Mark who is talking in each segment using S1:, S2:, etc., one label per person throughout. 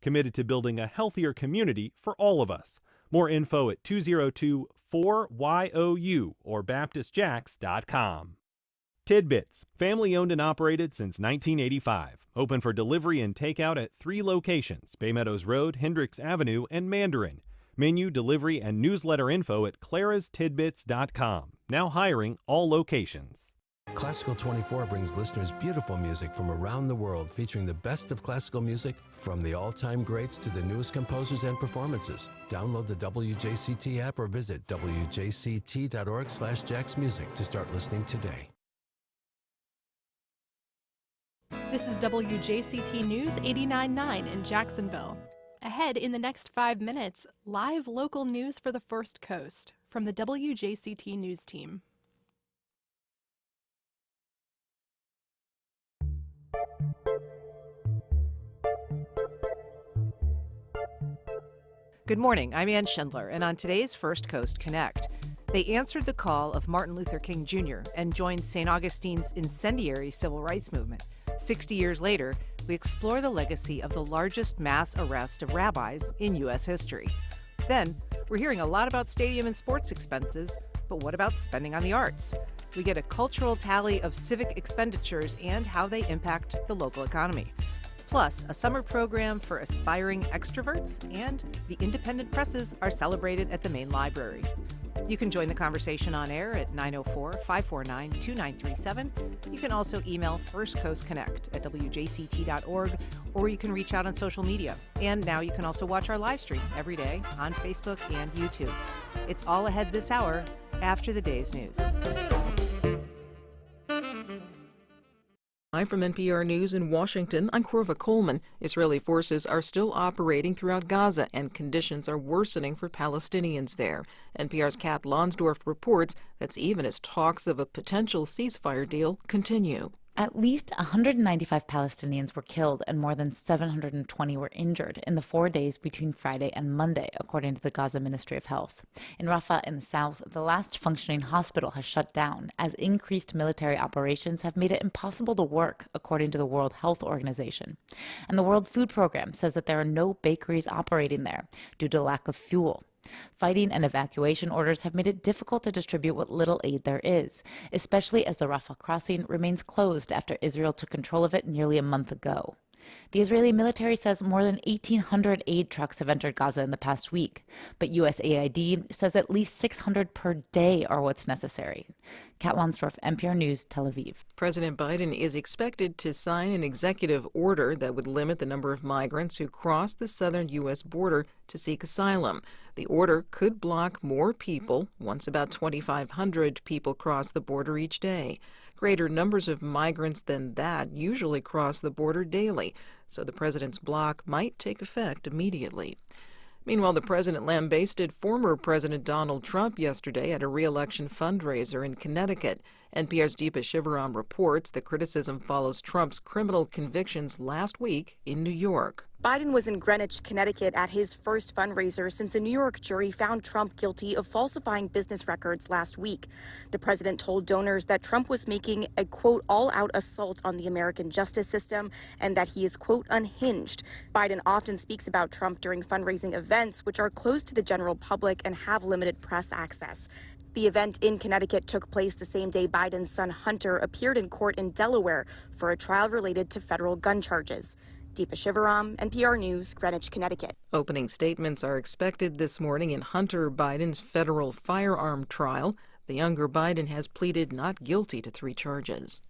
S1: committed to building a healthier community for all of us. More info at 202-4YOU or BaptistJax.com. Tidbits, family owned and operated since 1985. Open for delivery and takeout at 3 locations: Bay Meadows Road, Hendricks Avenue, and Mandarin. Menu, delivery, and newsletter info at clarastidbits.com. Now hiring all locations.
S2: Classical 24 brings listeners beautiful music from around the world, featuring the best of classical music from the all-time greats to the newest composers and performances. Download the WJCT app or visit wjct.org/jacksmusic to start listening today.
S3: This is WJCT News 89.9 in Jacksonville. Ahead in the next 5 minutes, live local news for the First Coast from the WJCT News team.
S4: Good morning, I'm Ann Schindler, and on today's First Coast Connect, they answered the call of Martin Luther King Jr. and joined St. Augustine's incendiary civil rights movement. 60 years later, we explore the legacy of the largest mass arrest of rabbis in U.S. history. Then, we're hearing a lot about stadium and sports expenses, but what about spending on the arts? We get a cultural tally of civic expenditures and how they impact the local economy. Plus, a summer program for aspiring extroverts, and the independent presses are celebrated at the main library. You can join the conversation on air at 904-549-2937. You can also email firstcoastconnect@wjct.org, or you can reach out on social media. And now you can also watch our live stream every day on Facebook and YouTube. It's all ahead this hour after the day's news.
S5: Live from NPR News in Washington, I'm Corva Coleman. Israeli forces are still operating throughout Gaza, and conditions are worsening for Palestinians there. NPR's Kat Lonsdorf reports that's even as talks of a potential ceasefire deal continue.
S6: At least 195 Palestinians were killed and more than 720 were injured in the 4 days between Friday and Monday, according to the Gaza Ministry of Health. In Rafah in the south, the last functioning hospital has shut down as increased military operations have made it impossible to work, according to the World Health Organization. And the World Food Program says that there are no bakeries operating there due to lack of fuel. Fighting and evacuation orders have made it difficult to distribute what little aid there is, especially as the Rafah crossing remains closed after Israel took control of it nearly a month ago. The Israeli military says more than 1,800 aid trucks have entered Gaza in the past week, but USAID says at least 600 per day are what's necessary. Kat Lonsdorf, NPR News, Tel Aviv.
S5: President Biden is expected to sign an executive order that would limit the number of migrants who cross the southern U.S. border to seek asylum. The order could block more people. Once about 2,500 people cross the border each day. Greater numbers of migrants than that usually cross the border daily, so the president's block might take effect immediately. Meanwhile, the president lambasted former President Donald Trump yesterday at a re-election fundraiser in Connecticut. NPR's Deepa Shivaram reports the criticism follows Trump's criminal convictions last week in New York.
S7: Biden was in Greenwich, Connecticut at his first fundraiser since a New York jury found Trump guilty of falsifying business records last week. The president told donors that Trump was making a, quote, all-out assault on the American justice system and that he is, quote, unhinged. Biden often speaks about Trump during fundraising events, which are closed to the general public and have limited press access. The event in Connecticut took place the same day Biden's son Hunter appeared in court in Delaware for a trial related to federal gun charges. Deepa Shivaram, NPR News, Greenwich, Connecticut.
S5: Opening statements are expected this morning in Hunter Biden's federal firearm trial. The younger Biden has pleaded not guilty to 3 charges.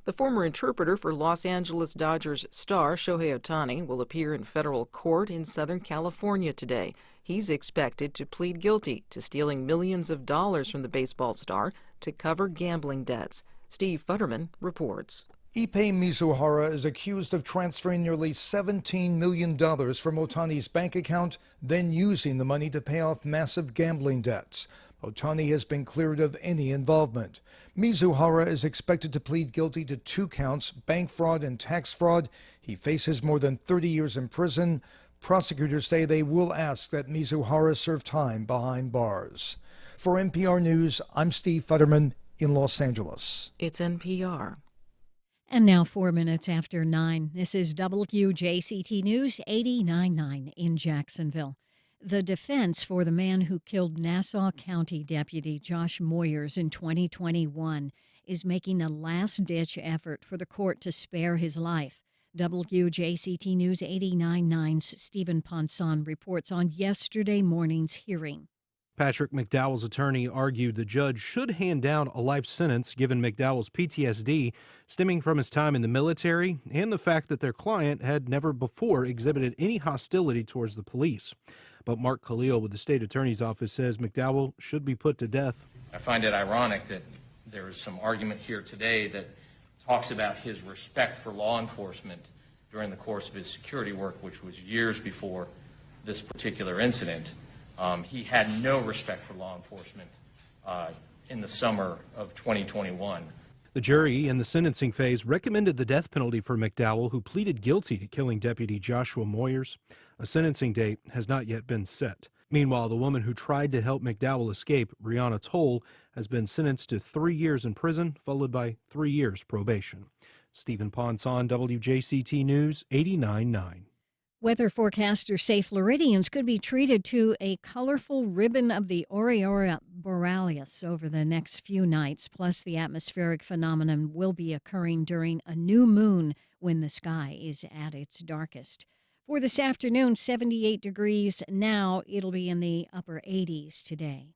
S5: The former interpreter for Los Angeles Dodgers star Shohei Ohtani will appear in federal court in Southern California today. He's expected to plead guilty to stealing millions of dollars from the baseball star to cover gambling debts. Steve Futterman reports.
S8: Ippei Mizuhara is accused of transferring nearly $17 million from Ohtani's bank account, then using the money to pay off massive gambling debts. Ohtani has been cleared of any involvement. Mizuhara is expected to plead guilty to 2 counts, bank fraud and tax fraud. He faces more than 30 years in prison. Prosecutors say they will ask that Mizuhara serve time behind bars. For NPR News, I'm Steve Futterman in Los Angeles.
S5: It's NPR.
S9: And now 4 minutes after 9. This is WJCT News 89.9 in Jacksonville. The defense for the man who killed Nassau County Deputy Josh Moyers in 2021 is making a last-ditch effort for the court to spare his life. WJCT News 89.9's Stephen Ponson reports on yesterday morning's hearing.
S10: Patrick McDowell's attorney argued the judge should hand down a life sentence given McDowell's PTSD stemming from his time in the military and the fact that their client had never before exhibited any hostility towards the police. But Mark Khalil with the state attorney's office says McDowell should be put to death.
S11: I find it ironic that there is some argument here today that talks about his respect for law enforcement during the course of his security work, which was years before this particular incident. He had no respect for law enforcement in the summer of 2021.
S10: The jury in the sentencing phase recommended the death penalty for McDowell, who pleaded guilty to killing Deputy Joshua Moyers. A sentencing date has not yet been set. Meanwhile, the woman who tried to help McDowell escape, Brianna Toll, has been sentenced to 3 years in prison, followed by 3 years probation. Stephen Ponson, WJCT News, 89.9.
S9: Weather forecasters say Floridians could be treated to a colorful ribbon of the Aurora Borealis over the next few nights. Plus, the atmospheric phenomenon will be occurring during a new moon when the sky is at its darkest. For this afternoon, 78 degrees now. It'll be in the upper 80s today.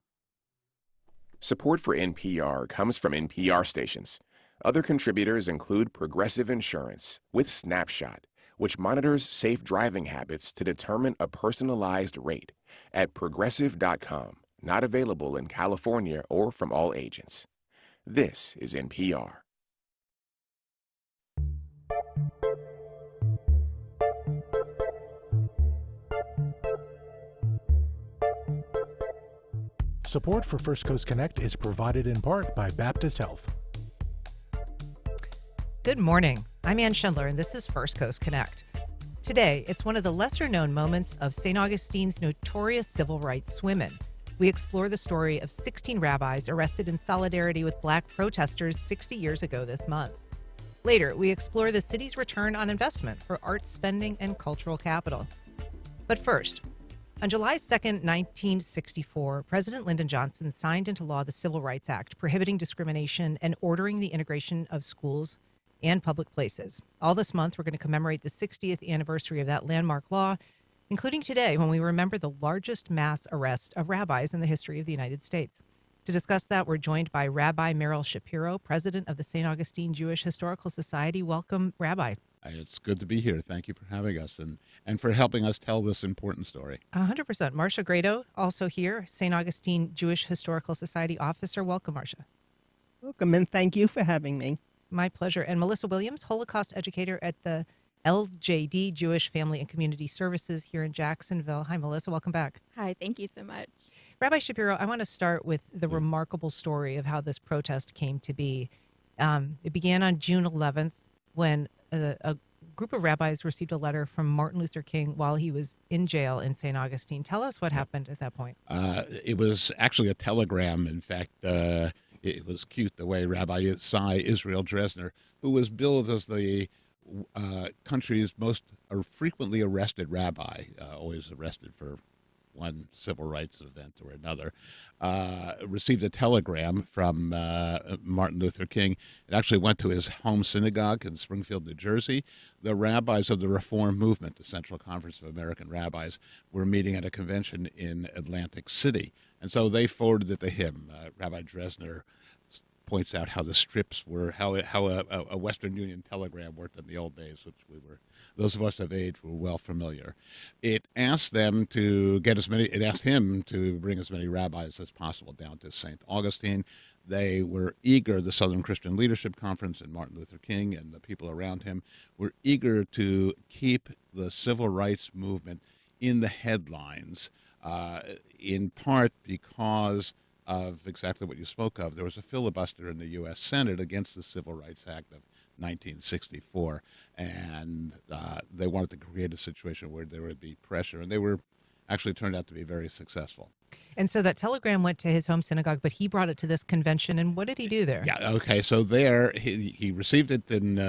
S12: Support for NPR comes from NPR stations. Other contributors include Progressive Insurance with Snapshot, which monitors safe driving habits to determine a personalized rate at Progressive.com, not available in California or from all agents. This is NPR.
S13: Support for First Coast Connect is provided in part by Baptist Health.
S4: Good morning. I'm Ann Schindler, and this is First Coast Connect. Today, it's one of the lesser-known moments of St. Augustine's notorious civil rights women. We explore the story of 16 rabbis arrested in solidarity with black protesters 60 years ago this month. Later, we explore the city's return on investment for arts spending and cultural capital. But first, on July 2, 1964, President Lyndon Johnson signed into law the Civil Rights Act, prohibiting discrimination and ordering the integration of schools and public places. All this month, we're going to commemorate the 60th anniversary of that landmark law, including today when we remember the largest mass arrest of rabbis in the history of the United States. To discuss that, we're joined by Rabbi Merrill Shapiro, president of the St. Augustine Jewish Historical Society. Welcome, Rabbi.
S14: It's good to be here. Thank you for having us and for helping us tell this important story.
S4: 100%. Marcia Grado, also here, St. Augustine Jewish Historical Society officer. Welcome, Marcia.
S15: Welcome, and thank you for having me.
S4: My pleasure. And Melissa Williams, Holocaust educator at the LJD, Jewish Family and Community Services here in Jacksonville. Hi, Melissa. Welcome back.
S16: Hi, thank you so much.
S4: Rabbi Shapiro, I want to start with the remarkable story of how this protest came to be. It began on June 11th when a group of rabbis received a letter from Martin Luther King while he was in jail in St. Augustine. Tell us what happened at that point.
S14: It was actually a telegram. In fact, it was cute the way Rabbi Cy Israel Dresner, who was billed as the country's most frequently arrested rabbi, always arrested for one civil rights event or another, received a telegram from Martin Luther King. It actually went to his home synagogue in Springfield, New Jersey. The rabbis of the Reform Movement, the Central Conference of American Rabbis, were meeting at a convention in Atlantic City. And so they forwarded it to him. Rabbi Dresner points out how the strips were, how a Western Union telegram worked in the old days, which those of us of age were well familiar. It asked them to it asked him to bring as many rabbis as possible down to St. Augustine. They were eager, the Southern Christian Leadership Conference and Martin Luther King and the people around him were eager to keep the civil rights movement in the headlines, in part because of exactly what you spoke of. There was a filibuster in the U.S. Senate against the Civil Rights Act of 1964, and they wanted to create a situation where there would be pressure, and they were actually turned out to be very successful.
S4: And so that telegram went to his home synagogue, but he brought it to this convention. And what did he do there?
S14: Yeah, okay. So there, he received it, and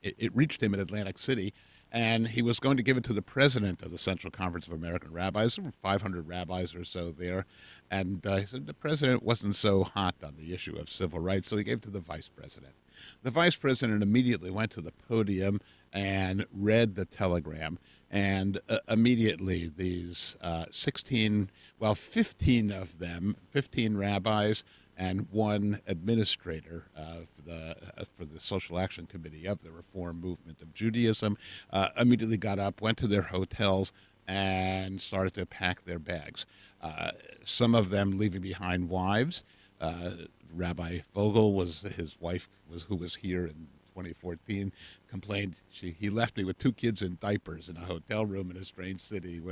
S14: it reached him in Atlantic City, and he was going to give it to the president of the Central Conference of American Rabbis. There were 500 rabbis or so there, and he said the president wasn't so hot on the issue of civil rights, so he gave it to the vice president. The vice president immediately went to the podium and read the telegram, and immediately these 15 of them, 15 rabbis and one administrator for the Social Action Committee of the Reform Movement of Judaism, immediately got up, went to their hotels, and started to pack their bags. Some of them leaving behind wives. Rabbi Vogel his wife who was here in 2014, complained he left me with 2 kids in diapers in a hotel room in a strange city.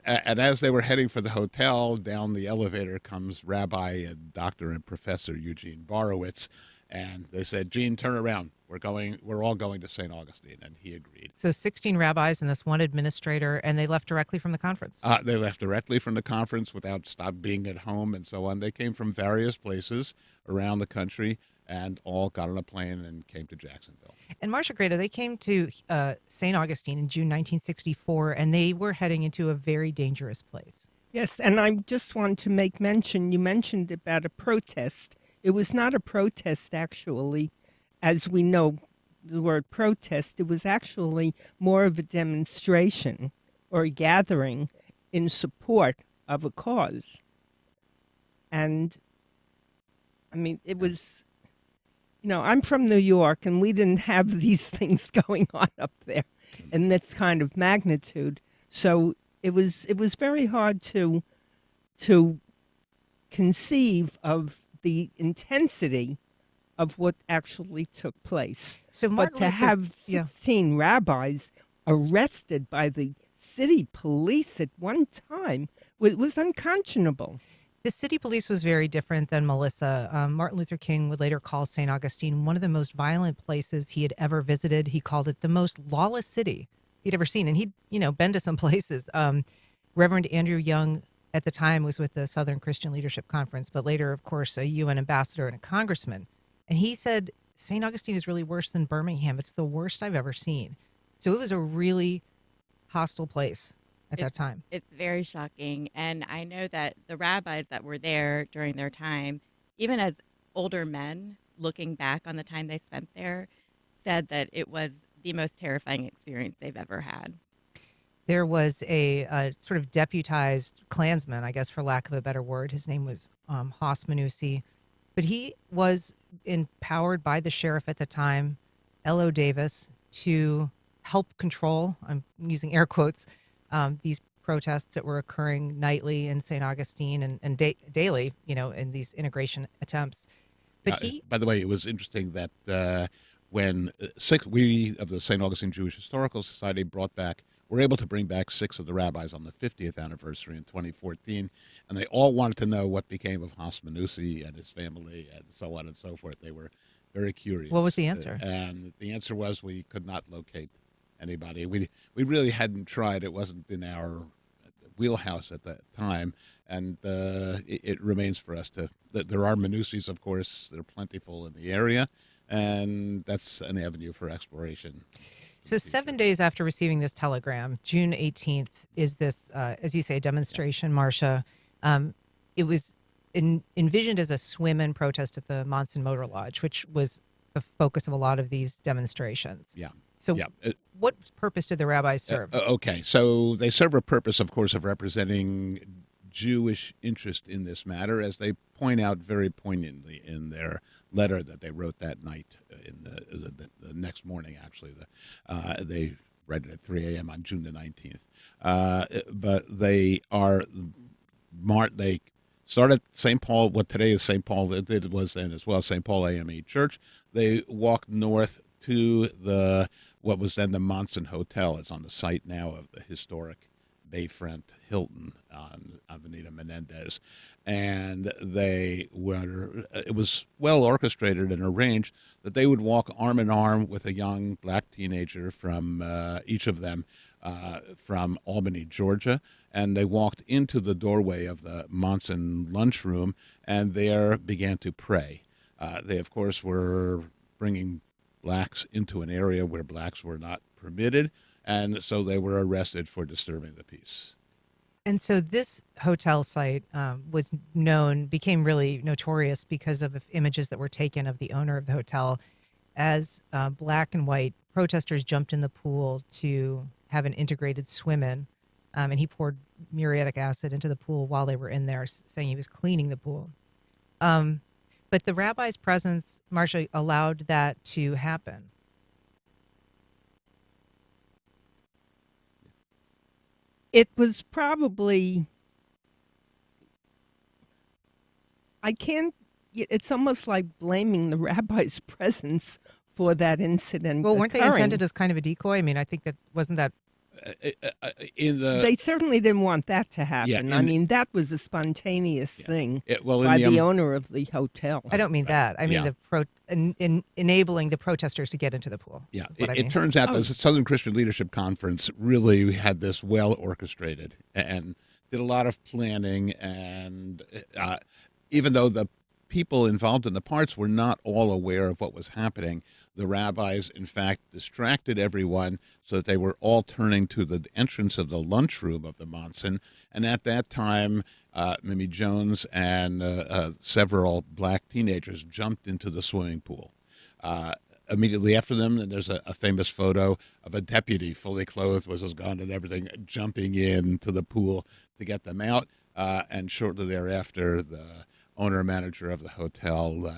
S14: And as they were heading for the hotel, down the elevator comes Rabbi and Dr. and Professor Eugene Borowitz, and they said, "Gene, turn around. We're all going to St. Augustine," and he agreed.
S4: So 16 rabbis and this one administrator, and they left directly from the conference.
S14: They left directly from the conference without being at home and so on. They came from various places around the country and all got on a plane and came to Jacksonville.
S4: And Marcia Grado, they came to St. Augustine in June 1964, and they were heading into a very dangerous place.
S15: Yes, and I just want to make mention, you mentioned about a protest. It was not a protest, actually, as we know the word protest. It was actually more of a demonstration or a gathering in support of a cause. And, I mean, it was... I'm from New York, and we didn't have these things going on up there in this kind of magnitude. So it was very hard to conceive of the intensity of what actually took place.
S4: So
S15: but to have 16 rabbis arrested by the city police at one time was unconscionable.
S4: The city police was very different than Melissa. Martin Luther King would later call St. Augustine one of the most violent places he had ever visited. He called it the most lawless city he'd ever seen. And he'd, been to some places. Reverend Andrew Young at the time was with the Southern Christian Leadership Conference, but later, of course, a UN ambassador and a congressman. And he said, St. Augustine is really worse than Birmingham. It's the worst I've ever seen. So it was a really hostile place at that time.
S16: It's very shocking. And I know that the rabbis that were there during their time, even as older men, looking back on the time they spent there, said that it was the most terrifying experience they've ever had.
S4: There was a sort of deputized Klansman, I guess, for lack of a better word. His name was Haas Manusi. But he was empowered by the sheriff at the time, L.O. Davis, to help control, I'm using air quotes, these protests that were occurring nightly in St. Augustine and daily, in these integration attempts. But
S14: by the way, it was interesting that when we of the St. Augustine Jewish Historical Society were able to bring back 6 of the rabbis on the 50th anniversary in 2014, and they all wanted to know what became of Haas Manusi and his family and so on and so forth. They were very curious.
S4: What was the answer?
S14: And the answer was we could not locate anybody. We really hadn't tried. It wasn't in our wheelhouse at that time, and it remains for us there are Manusis, of course. They're plentiful in the area, and that's an avenue for exploration.
S4: So 7 days after receiving this telegram, June 18th, is this, as you say, demonstration, Marcia. It was envisioned as a swim-in protest at the Monson Motor Lodge, which was the focus of a lot of these demonstrations.
S14: Yeah.
S4: So what purpose did the rabbis serve?
S14: Okay, so they serve a purpose, of course, of representing Jewish interest in this matter, as they point out very poignantly in their letter that they wrote that night, in the next morning, actually. They read it at 3 a.m. on June the 19th. But they started St. Paul, what today is St. Paul, it was then as well, St. Paul AME Church. They walked north to what was then the Monson Hotel. It's on the site now of the historic Bayfront Hilton on Avenida Menendez. And it was well orchestrated and arranged that they would walk arm in arm with a young black teenager from each of them from Albany, Georgia, and they walked into the doorway of the Monson lunchroom and there began to pray. They, of course, were bringing blacks into an area where blacks were not permitted, and so they were arrested for disturbing the peace.
S4: And so this hotel site became really notorious because of images that were taken of the owner of the hotel as black and white protesters jumped in the pool to have an integrated swim in. And he poured muriatic acid into the pool while they were in there, saying he was cleaning the pool. But the rabbi's presence, Marcia, allowed that to happen.
S15: It was probably, it's almost like blaming the rabbi's presence for that incident.
S4: Well, weren't
S15: occurring.
S4: they intended as kind of a decoy? I mean, I think that wasn't that.
S15: They certainly didn't want that to happen.
S14: Yeah,
S15: I mean, that was a spontaneous thing
S14: well,
S15: by the owner of the hotel.
S4: I don't mean that. I mean enabling the protesters to get into the pool.
S14: Yeah,
S4: It
S14: turns out the Southern Christian Leadership Conference really had this well orchestrated and did a lot of planning. And even though the people involved in the parts were not all aware of what was happening, the rabbis, in fact, distracted everyone so that they were all turning to the entrance of the lunchroom of the Monson. And at that time, Mimi Jones and several black teenagers jumped into the swimming pool. Immediately after them, and there's a famous photo of a deputy fully clothed with his gun and everything jumping into the pool to get them out. And shortly thereafter, the owner-manager of the hotel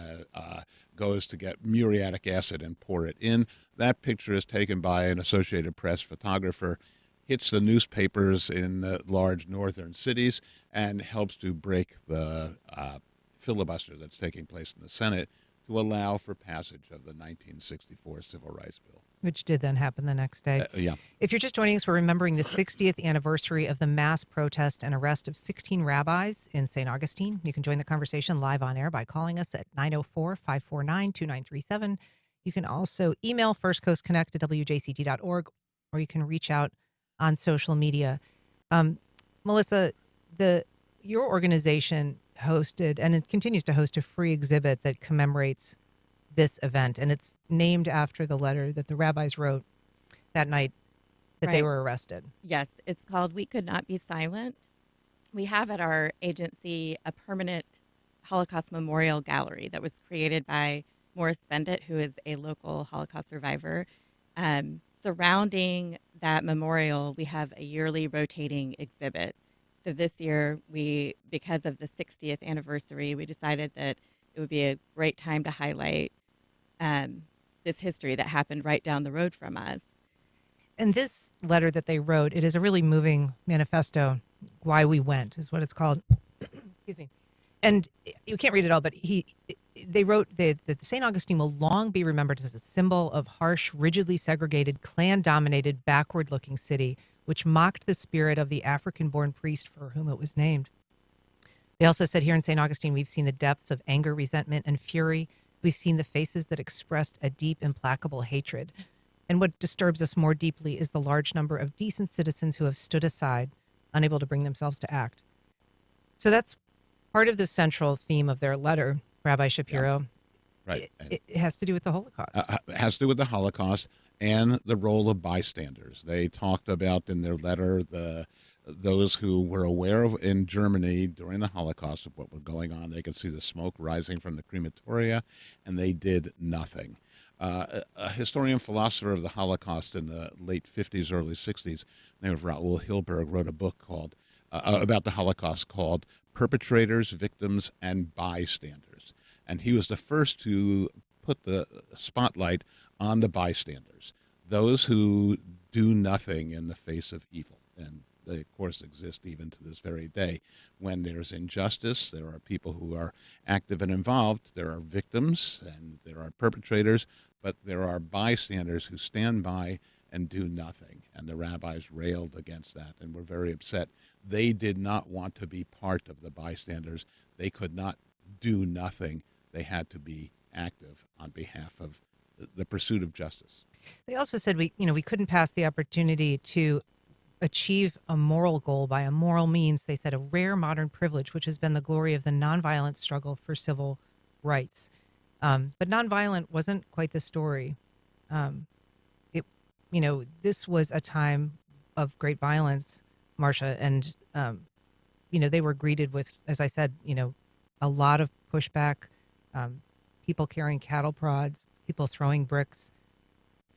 S14: goes to get muriatic acid and pour it in. That picture is taken by an Associated Press photographer, hits the newspapers in large northern cities, and helps to break the filibuster that's taking place in the Senate to allow for passage of the 1964 Civil Rights Bill.
S4: Which did then happen the next day.
S14: Yeah.
S4: If you're just joining us, we're remembering the 60th anniversary of the mass protest and arrest of 16 rabbis in St. Augustine. You can join the conversation live on air by calling us at 904-549-2937. You can also email firstcoastconnect@wjct.org, or you can reach out on social media. Melissa, your organization hosted, and it continues to host, a free exhibit that commemorates this event, and it's named after the letter that the rabbis wrote that night that they were arrested.
S16: Yes, it's called "We Could Not Be Silent." We have at our agency a permanent Holocaust Memorial Gallery that was created by Morris Bendit, who is a local Holocaust survivor. Surrounding that memorial, we have a yearly rotating exhibit. So this year, because of the 60th anniversary, we decided that it would be a great time to highlight this history that happened right down the road from us.
S4: And this letter that they wrote, it is a really moving manifesto. Why We Went is what it's called. Excuse me. And you can't read it all, but they wrote that St. Augustine will long be remembered as a symbol of harsh, rigidly segregated, clan-dominated, backward-looking city, which mocked the spirit of the African-born priest for whom it was named. They also said, here in St. Augustine, we've seen the depths of anger, resentment, and fury. We've seen the faces that expressed a deep, implacable hatred. And what disturbs us more deeply is the large number of decent citizens who have stood aside, unable to bring themselves to act. So that's part of the central theme of their letter, Rabbi Shapiro.
S14: Yeah. Right.
S4: It has to do with the Holocaust.
S14: It has to do with the Holocaust and the role of bystanders. They talked about in their letter those who were aware of in Germany during the Holocaust of what was going on. They could see the smoke rising from the crematoria, and they did nothing. A historian philosopher of the Holocaust in the late 50s, early 60s, named Raoul Hilberg, wrote a book called about the Holocaust called Perpetrators, Victims, and Bystanders. And he was the first to put the spotlight on the bystanders, those who do nothing in the face of evil. And they, of course, exist even to this very day. When there's injustice, there are people who are active and involved. There are victims and there are perpetrators, but there are bystanders who stand by and do nothing. And the rabbis railed against that and were very upset. They did not want to be part of the bystanders. They could not do nothing. They had to be active on behalf of the pursuit of justice.
S4: They also said we couldn't pass the opportunity to achieve a moral goal by a moral means, they said, a rare modern privilege, which has been the glory of the nonviolent struggle for civil rights. But nonviolent wasn't quite the story. It, this was a time of great violence, Marcia, and they were greeted with, as I said, a lot of pushback, people carrying cattle prods, people throwing bricks.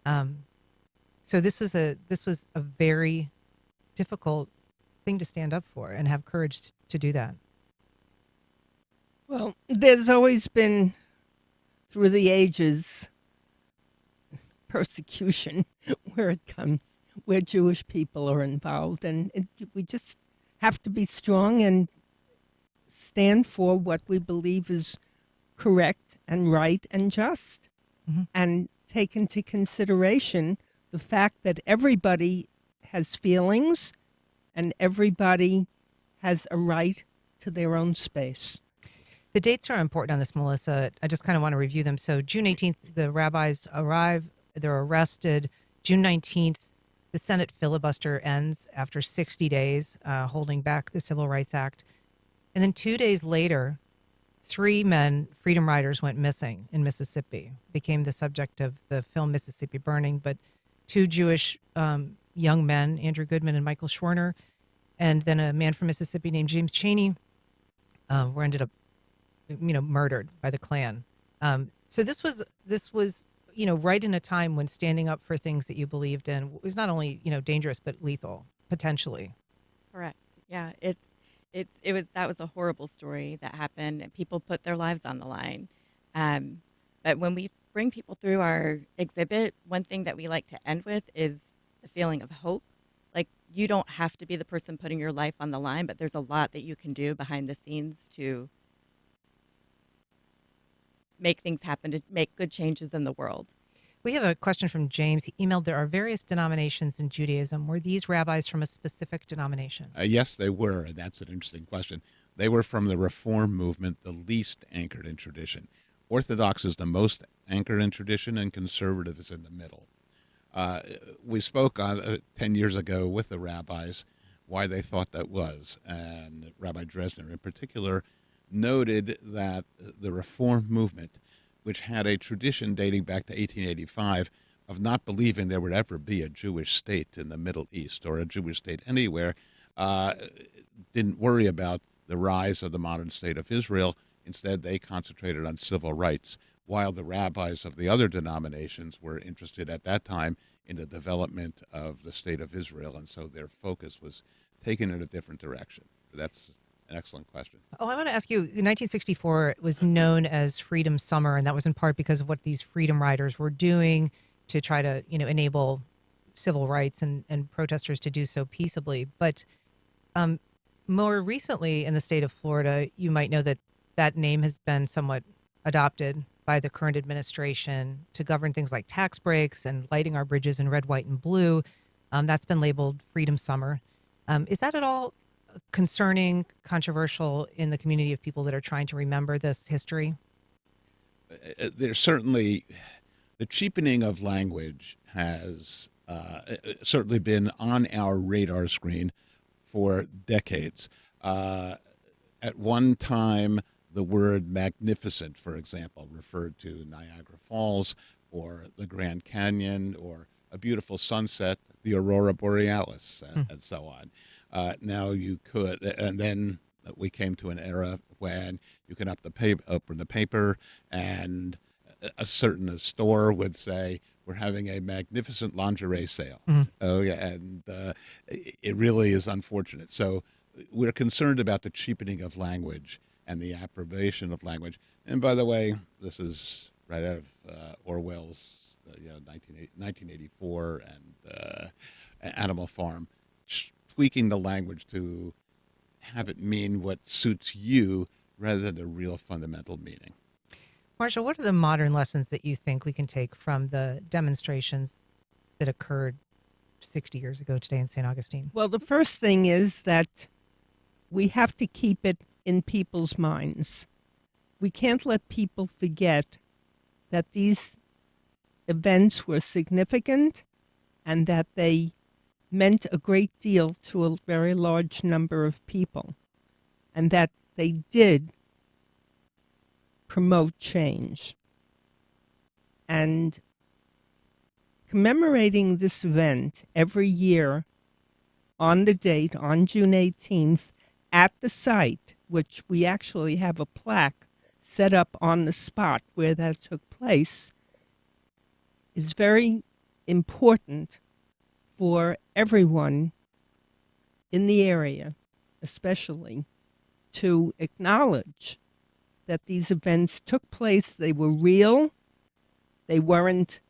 S4: So this was a very difficult thing to stand up for and have courage to do that.
S15: Well, there's always been, through the ages, persecution where Jewish people are involved. And we just have to be strong and stand for what we believe is correct and right and just. Mm-hmm. And take into consideration the fact that everybody has feelings and everybody has a right to their own space.
S4: The dates are important on this, Melissa. I just kind of want to review them. So June 18th, the rabbis arrive. They're arrested. June 19th, the Senate filibuster ends after 60 days, holding back the Civil Rights Act. And then 2 days later, 3 men, freedom riders, went missing in Mississippi, became the subject of the film Mississippi Burning. But 2 Jewish young men, Andrew Goodman and Michael Schwerner, and then a man from Mississippi named James Chaney, were ended up, murdered by the Klan. So this was, right in a time when standing up for things that you believed in was not only, dangerous, but lethal, potentially.
S16: Correct. Yeah, that was a horrible story that happened, and people put their lives on the line. But when we bring people through our exhibit, one thing that we like to end with is the feeling of hope. Like, you don't have to be the person putting your life on the line, but there's a lot that you can do behind the scenes to make things happen, to make good changes in the world.
S4: We have a question from James. He emailed, there are various denominations in Judaism. Were these rabbis from a specific denomination?
S14: Yes, they were, and that's an interesting question. They were from the Reform movement, the least anchored in tradition. Orthodox is the most anchored in tradition, and conservative is in the middle. We spoke 10 years ago with the rabbis why they thought that was, and Rabbi Dresner in particular noted that the Reform movement, which had a tradition dating back to 1885 of not believing there would ever be a Jewish state in the Middle East or a Jewish state anywhere, didn't worry about the rise of the modern state of Israel. Instead, they concentrated on civil rights, while the rabbis of the other denominations were interested at that time in the development of the state of Israel, and so their focus was taken in a different direction. That's an excellent question.
S4: Oh, I want to ask you, 1964 was known as Freedom Summer, and that was in part because of what these freedom riders were doing to try to, enable civil rights and protesters to do so peaceably. But more recently in the state of Florida, you might know that that name has been somewhat adopted by the current administration to govern things like tax breaks and lighting our bridges in red, white, and blue. That's been labeled Freedom Summer. Is that at all concerning, controversial in the community of people that are trying to remember this history?
S14: There's certainly, the cheapening of language has certainly been on our radar screen for decades. At one time, the word magnificent, for example, referred to Niagara Falls or the Grand Canyon or a beautiful sunset, the Aurora Borealis, and so on. Now you could, and then we came to an era when you can open the paper and a certain store would say, we're having a magnificent lingerie sale. Oh, yeah, and it really is unfortunate. So we're concerned about the cheapening of language and the approbation of language. And by the way, this is right out of Orwell's 1984 and Animal Farm, tweaking the language to have it mean what suits you rather than the real fundamental meaning.
S4: Marcia, what are the modern lessons that you think we can take from the demonstrations that occurred 60 years ago today in St. Augustine?
S15: Well, the first thing is that we have to keep it in people's minds. We can't let people forget that these events were significant and that they meant a great deal to a very large number of people, and that they did promote change. And commemorating this event every year on the date, on June 18th, at the site, which we actually have a plaque set up on the spot where that took place, is very important for everyone in the area, especially, to acknowledge that these events took place. They were real. They weren't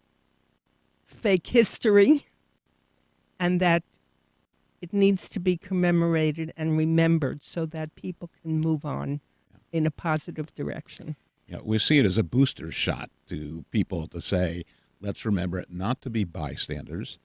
S15: fake history, and that it needs to be commemorated and remembered so that people can move on in a positive direction.
S14: Yeah, we see it as a booster shot to people to say, let's remember it not to be bystanders.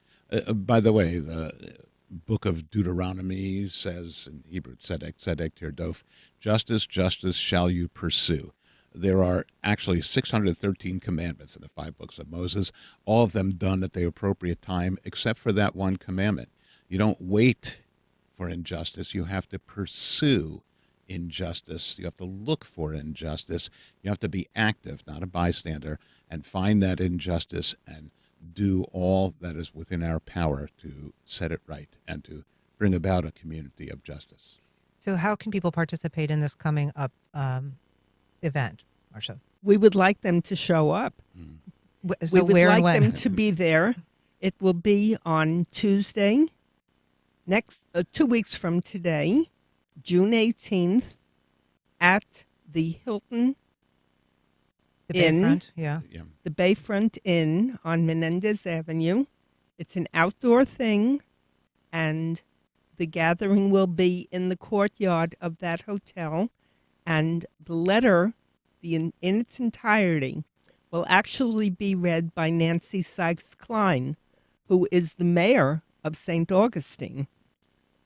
S14: By the way, the book of Deuteronomy says in Hebrew, tzedek, tzedek tirdof, justice, justice shall you pursue. There are actually 613 commandments in the 5 books of Moses, all of them done at the appropriate time, except for that one commandment. You don't wait for injustice. You have to pursue injustice. You have to look for injustice. You have to be active, not a bystander, and find that injustice and do all that is within our power to set it right and to bring about a community of justice.
S4: So how can people participate in this coming up event, Marcia?
S15: We would like them to show up.
S4: So
S15: we would
S4: where and
S15: like
S4: when?
S15: them to be there. It will be on Tuesday, next 2 weeks from today, June 18th, at the Hilton
S4: The
S15: Inn,
S4: Bayfront, yeah.
S15: the Bayfront Inn on Menendez Avenue. It's an outdoor thing, and the gathering will be in the courtyard of that hotel. And the letter, in its entirety, will actually be read by Nancy Sykes-Klein, who is the mayor of St. Augustine.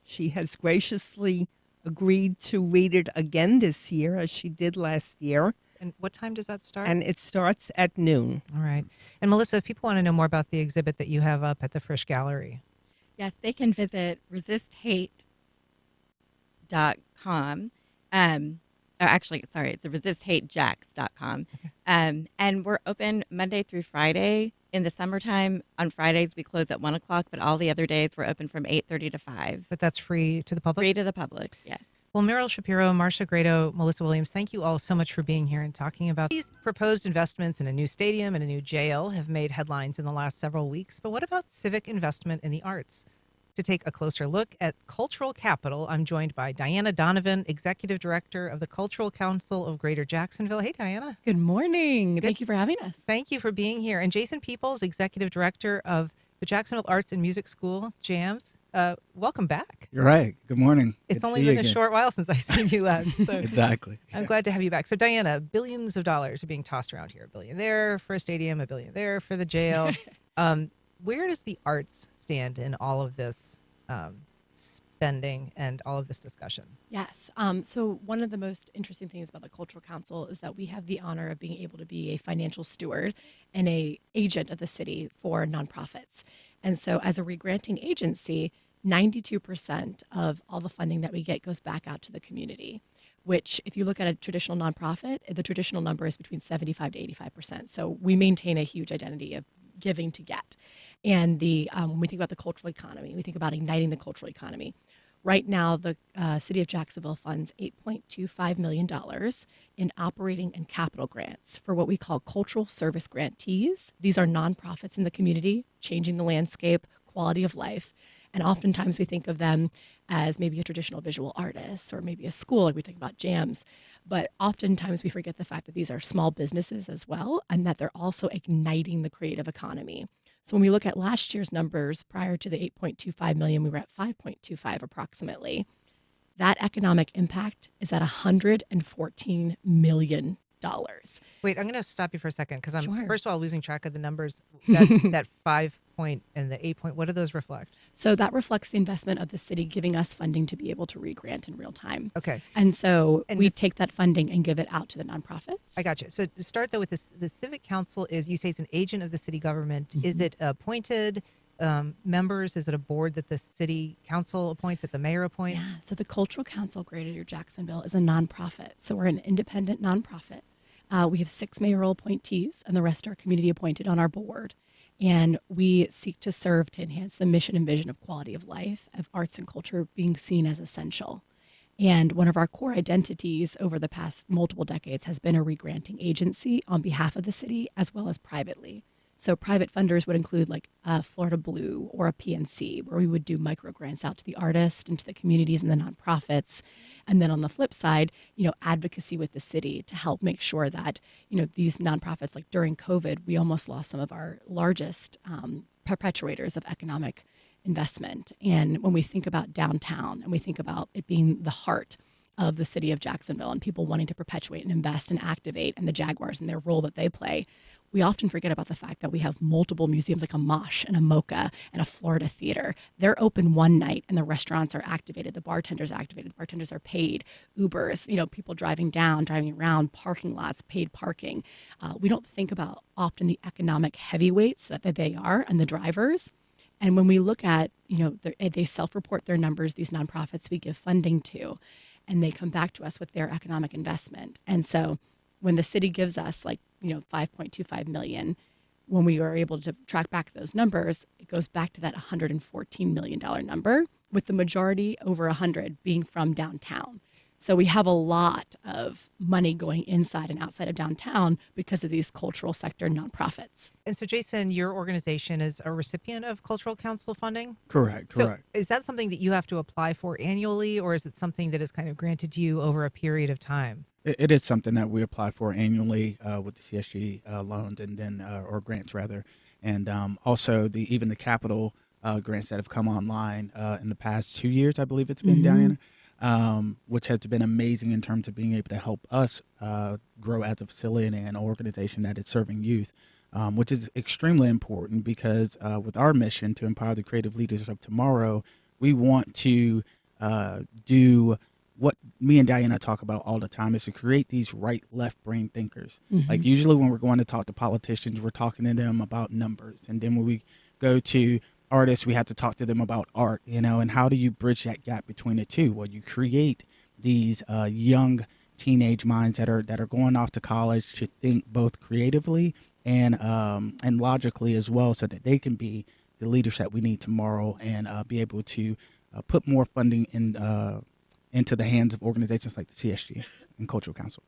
S15: She has graciously agreed to read it again this year, as she did last year.
S4: And what time does that start?
S15: And it starts at noon.
S4: All right. And Melissa, if people want to know more about the exhibit that you have up at the Frisch Gallery.
S16: Yes, they can visit resisthate.com. It's resisthatejax.com.
S4: Okay.
S16: And we're open Monday through Friday. In the summertime, on Fridays, we close at 1 o'clock, but all the other days we're open from 8:30 to 5.
S4: But that's free to the public?
S16: Free to the public, yes.
S4: Well, Meryl Shapiro, Marcia Grado, Melissa Williams, thank you all so much for being here and talking about these proposed investments in a new stadium and a new jail have made headlines in the last several weeks. But what about civic investment in the arts? To take a closer look at cultural capital, I'm joined by Diana Donovan, Executive Director of the Cultural Council of Greater Jacksonville. Hey, Diana.
S3: Good morning. Thank you for having us.
S4: Thank you for being here. And Jason Peoples, Executive Director of the Jacksonville Arts and Music School, JAMS. Welcome back.
S17: You're right. Good morning.
S4: It's only been a short while since I've seen you last. So
S17: Exactly.
S4: I'm glad to have you back. So, Diana, billions of dollars are being tossed around here. $1 billion there for a stadium, $1 billion there for the jail. Where does the arts stand in all of this spending and all of this discussion?
S3: Yes. So one of the most interesting things about the Cultural Council is that we have the honor of being able to be a financial steward and a agent of the city for nonprofits. And so as a regranting agency, 92% of all the funding that we get goes back out to the community, which if you look at a traditional nonprofit, the traditional number is between 75 to 85%. So we maintain a huge identity of giving to get. And when we think about the cultural economy, we think about igniting the cultural economy. Right now, the city of Jacksonville funds $8.25 million in operating and capital grants for what we call cultural service grantees. These are nonprofits in the community, changing the landscape, quality of life. And oftentimes we think of them as maybe a traditional visual artist or maybe a school, like we think about JAMS. But oftentimes we forget the fact that these are small businesses as well, and that they're also igniting the creative economy. So when we look at last year's numbers, prior to the 8.25 million, we were at 5.25 approximately. That economic impact is at $114 million.
S4: Wait, I'm going to stop you for a second because I'm,
S3: Sure.
S4: first of all, losing track of the numbers. That 5 point and the 8 point, what do those reflect?
S3: So that reflects the investment of the city giving us funding to be able to re-grant in real time.
S4: Okay.
S3: And so
S4: And
S3: we
S4: this-
S3: take that funding and give it out to the nonprofits.
S4: I got you. So to start though with this, the Civic Council is, you say it's an agent of the city government. Is it appointed? members? Is it a board that the city council appoints, that the mayor appoints?
S3: Yeah, so the Cultural Council Greater Jacksonville is a nonprofit. So we're an independent nonprofit. We have 6 mayoral appointees, and the rest are community appointed on our board. And we seek to serve to enhance the mission and vision of quality of life, of arts and culture being seen as essential. And one of our core identities over the past multiple decades has been a regranting agency on behalf of the city as well as privately. So private funders would include like a Florida Blue or a PNC, where we would do micro grants out to the artists and to the communities and the nonprofits. And then on the flip side, advocacy with the city to help make sure that, these nonprofits, like during COVID, we almost lost some of our largest perpetuators of economic investment. And when we think about downtown and we think about it being the heart of the city of Jacksonville and people wanting to perpetuate and invest and activate, and the Jaguars and their role that they play, we often forget about the fact that we have multiple museums like a Mosh and a Mocha and a Florida Theater. They're open one night and the restaurants are activated, the bartenders are activated, the bartenders are paid, Ubers, people driving down, driving around, parking lots, paid parking. We don't think about often the economic heavyweights that they are and the drivers. And when we look at, they self-report their numbers, these nonprofits we give funding to, and they come back to us with their economic investment. And so when the city gives us $5.25 million, when we are able to track back those numbers, it goes back to that $114 million number, with the majority, over 100, being from downtown. So we have a lot of money going inside and outside of downtown because of these cultural sector nonprofits.
S4: And so, Jason, your organization is a recipient of Cultural Council funding?
S17: Correct.
S4: So is that something that you have to apply for annually, or is it something that is kind of granted to you over a period of time?
S17: It is something that we apply for annually with the CSG loans and then or grants rather, and also even the capital grants that have come online in the past 2 years. I believe it's been, Diana. Which has been amazing in terms of being able to help us grow as a facility and an organization that is serving youth, which is extremely important because with our mission to empower the creative leaders of tomorrow, we want to do what me and Diana talk about all the time, is to create these right, left brain thinkers. Like usually when we're going to talk to politicians, we're talking to them about numbers. And then when we go to artists, we have to talk to them about art, and how do you bridge that gap between the two? Well, you create these young teenage minds that are going off to college to think both creatively and logically as well, so that they can be the leaders that we need tomorrow and be able to put more funding into the hands of organizations like the CSG and Cultural Council.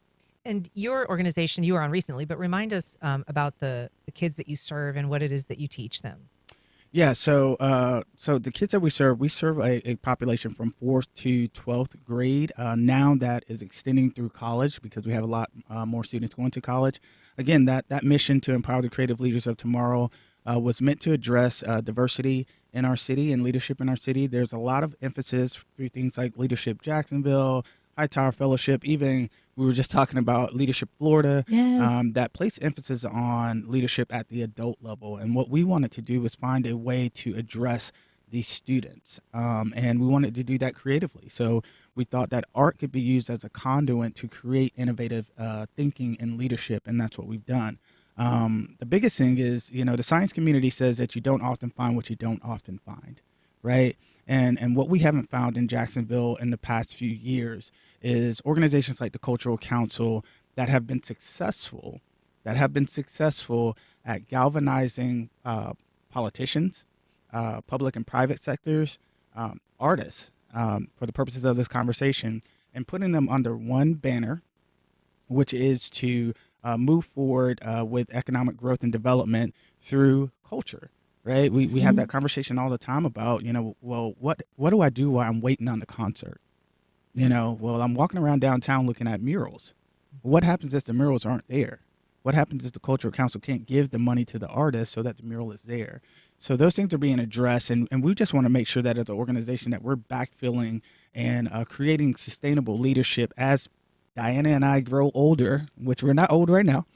S4: And your organization you were on recently, but remind us about the kids that you serve and what it is that you teach them.
S17: Yeah, so the kids that we serve a population from 4th to 12th grade. Now that is extending through college because we have a lot more students going to college. Again, that mission to empower the creative leaders of tomorrow was meant to address diversity in our city and leadership in our city. There's a lot of emphasis through things like Leadership Jacksonville, High Tower Fellowship, even we were just talking about Leadership Florida, that place emphasis on leadership at the adult level. And what we wanted to do was find a way to address these students. And we wanted to do that creatively. So we thought that art could be used as a conduit to create innovative thinking and leadership. And that's what we've done. The biggest thing is, the science community says that you don't often find what you don't often find, right? And what we haven't found in Jacksonville in the past few years is organizations like the Cultural Council that have been successful at galvanizing politicians, public and private sectors, artists, for the purposes of this conversation, and putting them under one banner, which is to move forward with economic growth and development through culture. Right. We have that conversation all the time about, well, what do I do while I'm waiting on the concert? Well, I'm walking around downtown looking at murals. What happens if the murals aren't there? What happens if the Cultural Council can't give the money to the artist so that the mural is there? So those things are being addressed. And we just want to make sure that as an organization that we're backfilling and creating sustainable leadership as Diana and I grow older, which we're not old right now,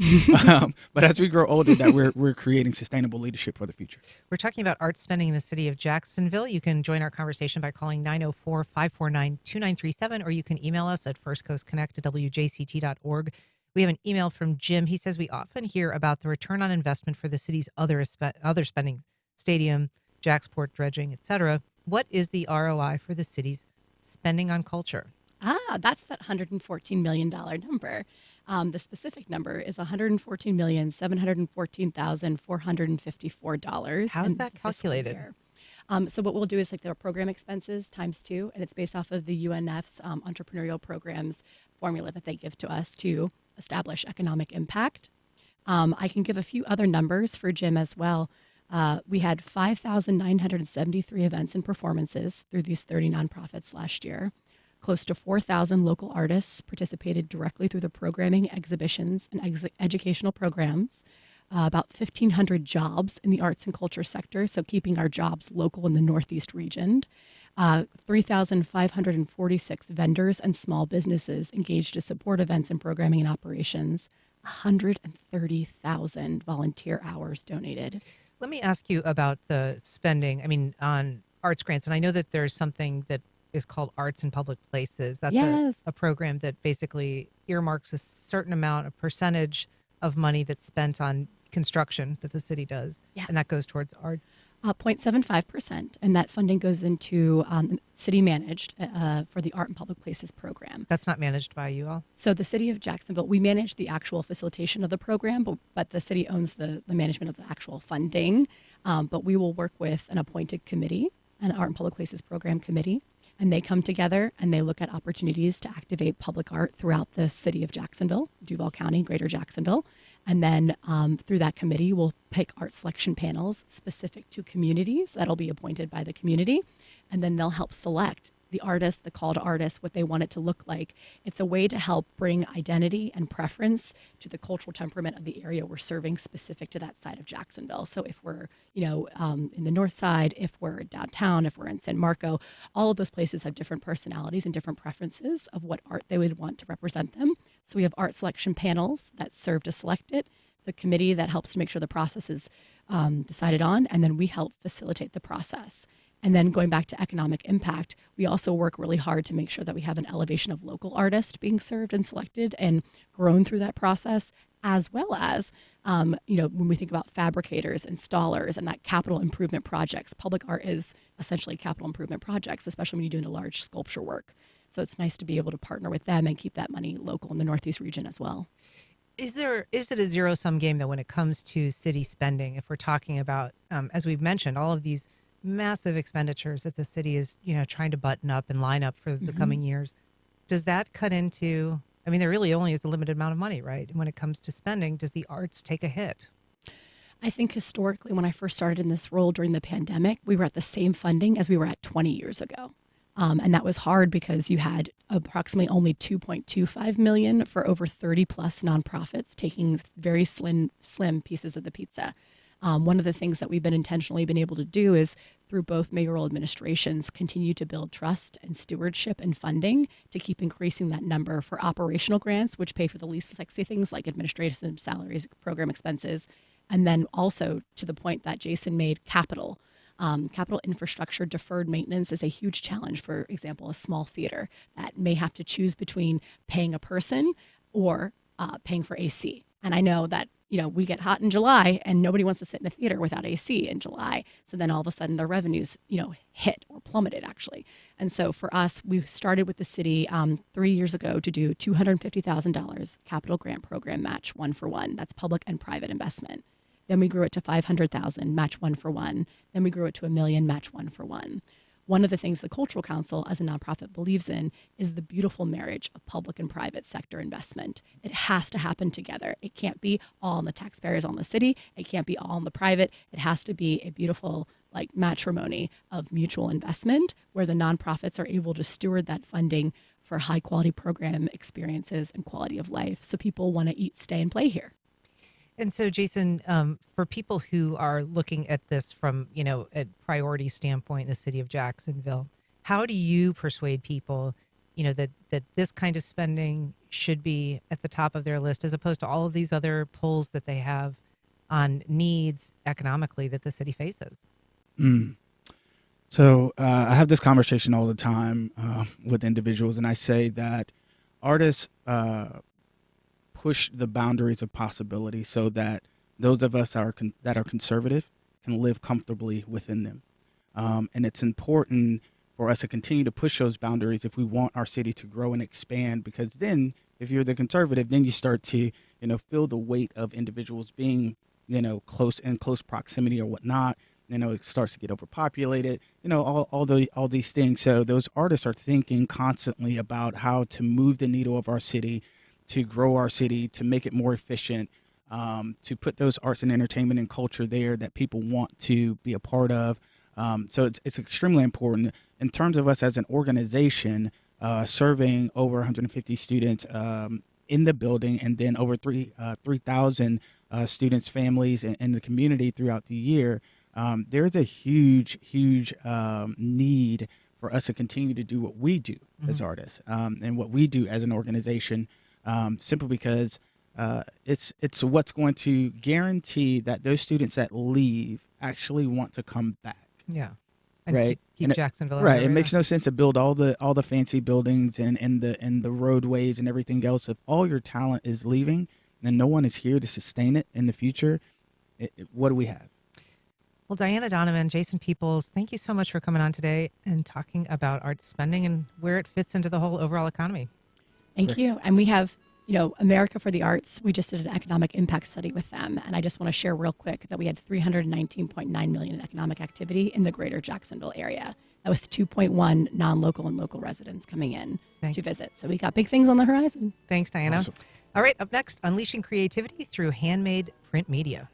S17: but as we grow older, that we're creating sustainable leadership for the future.
S4: We're talking about art spending in the city of Jacksonville. You can join our conversation by calling 904-549-2937, or you can email us at firstcoastconnect@wjct.org. We have an email from Jim. He says, we often hear about the return on investment for the city's other spending, stadium, Jacksport dredging, etc. What is the ROI for the city's spending on culture?
S3: That's that $114 million number. The specific number is $114,714,454.
S4: How is that calculated?
S3: So what we'll do is like their program expenses times 2, and it's based off of the UNF's entrepreneurial programs formula that they give to us to establish economic impact. I can give a few other numbers for Jim as well. We had 5,973 events and performances through these 30 nonprofits last year. Close to 4,000 local artists participated directly through the programming, exhibitions, and educational programs. About 1,500 jobs in the arts and culture sector, so keeping our jobs local in the Northeast region. 3,546 vendors and small businesses engaged to support events and programming and operations. 130,000 volunteer hours donated.
S4: Let me ask you about the spending, on arts grants. And I know that there's something that is called Arts in Public Places. That's a program that basically earmarks a certain amount, a percentage of money that's spent on construction that the city does.
S3: Yes.
S4: And that goes towards arts.
S3: 0.75%, and that funding goes into city managed for the Art in Public Places program.
S4: That's not managed by you all?
S3: So the city of Jacksonville, we manage the actual facilitation of the program, but the city owns the management of the actual funding. But we will work with an appointed committee, an Art in Public Places program committee, and they come together and they look at opportunities to activate public art throughout the city of Jacksonville, Duval County, Greater Jacksonville. And then through that committee, we'll pick art selection panels specific to communities that'll be appointed by the community. And then they'll help select the artist, the call to artists, what they want it to look like. It's a way to help bring identity and preference to the cultural temperament of the area we're serving specific to that side of Jacksonville. So if we're, in the north side, if we're downtown, if we're in San Marco, all of those places have different personalities and different preferences of what art they would want to represent them. So we have art selection panels that serve to select it, the committee that helps to make sure the process is decided on, and then we help facilitate the process. And then going back to economic impact, we also work really hard to make sure that we have an elevation of local artists being served and selected and grown through that process, as well as, when we think about fabricators, installers, and that capital improvement projects. Public art is essentially capital improvement projects, especially when you're doing a large sculpture work. So it's nice to be able to partner with them and keep that money local in the Northeast region as well.
S4: Is it a zero-sum game, though, when it comes to city spending? If we're talking about, as we've mentioned, all of these massive expenditures that the city is, trying to button up and line up for the coming years. Does that cut into, there really only is a limited amount of money, right? When it comes to spending, does the arts take a hit?
S3: I think historically, when I first started in this role during the pandemic, we were at the same funding as we were at 20 years ago. And that was hard because you had approximately only $2.25 million for over 30 plus nonprofits taking very slim pieces of the pizza. One of the things that we've been intentionally been able to do is through both mayoral administrations continue to build trust and stewardship and funding to keep increasing that number for operational grants, which pay for the least sexy things like administrative salaries, program expenses, and then also to the point that Jason made, capital infrastructure deferred maintenance is a huge challenge. For example, a small theater that may have to choose between paying a person or paying for AC. And I know that we get hot in July and nobody wants to sit in a theater without AC in July. So then all of a sudden their revenues, hit or plummeted actually. And so for us, we started with the city 3 years ago to do $250,000 capital grant program match 1-for-1. That's public and private investment. Then we grew it to $500,000 match 1-for-1. Then we grew it to $1 million match 1-for-1. One of the things the Cultural Council as a nonprofit believes in is the beautiful marriage of public and private sector investment. It has to happen together. It can't be all on the taxpayers on the city. It can't be all on the private. It has to be a beautiful matrimony of mutual investment where the nonprofits are able to steward that funding for high quality program experiences and quality of life. So people want to eat, stay, and play here.
S4: And so, Jason, for people who are looking at this from, a priority standpoint in the city of Jacksonville, how do you persuade people, that this kind of spending should be at the top of their list as opposed to all of these other pulls that they have on needs economically that the city faces?
S17: So I have this conversation all the time with individuals, and I say that artists push the boundaries of possibility so that those of us that are conservative can live comfortably within them. And it's important for us to continue to push those boundaries if we want our city to grow and expand, because then if you're the conservative, then you start to, feel the weight of individuals being, close proximity or whatnot. It starts to get overpopulated, all these things. So those artists are thinking constantly about how to move the needle of our city, to grow our city, to make it more efficient, to put those arts and entertainment and culture there that people want to be a part of. So it's extremely important in terms of us as an organization, serving over 150 students in the building, and then over 3,000 students, families, and the community throughout the year. There's a huge need for us to continue to do what we do as artists, and what we do as an organization, simply because it's what's going to guarantee that those students that leave actually want to come back.
S4: Yeah. And
S17: right.
S4: Keep Jacksonville.
S17: Right. It makes no sense to build all the fancy buildings and the roadways and everything else if all your talent is leaving and no one is here to sustain it in the future. What do we have?
S4: Well, Diana Donovan, Jason Peoples, thank you so much for coming on today and talking about art spending and where it fits into the whole overall economy.
S3: Thank you. And we have, America for the Arts. We just did an economic impact study with them. And I just want to share real quick that we had $319.9 million in economic activity in the greater Jacksonville area, with 2.1 non-local and local residents coming in to visit. So we got big things on the horizon.
S4: Thanks, Diana.
S17: Awesome.
S4: All right, up next, unleashing creativity through handmade print media.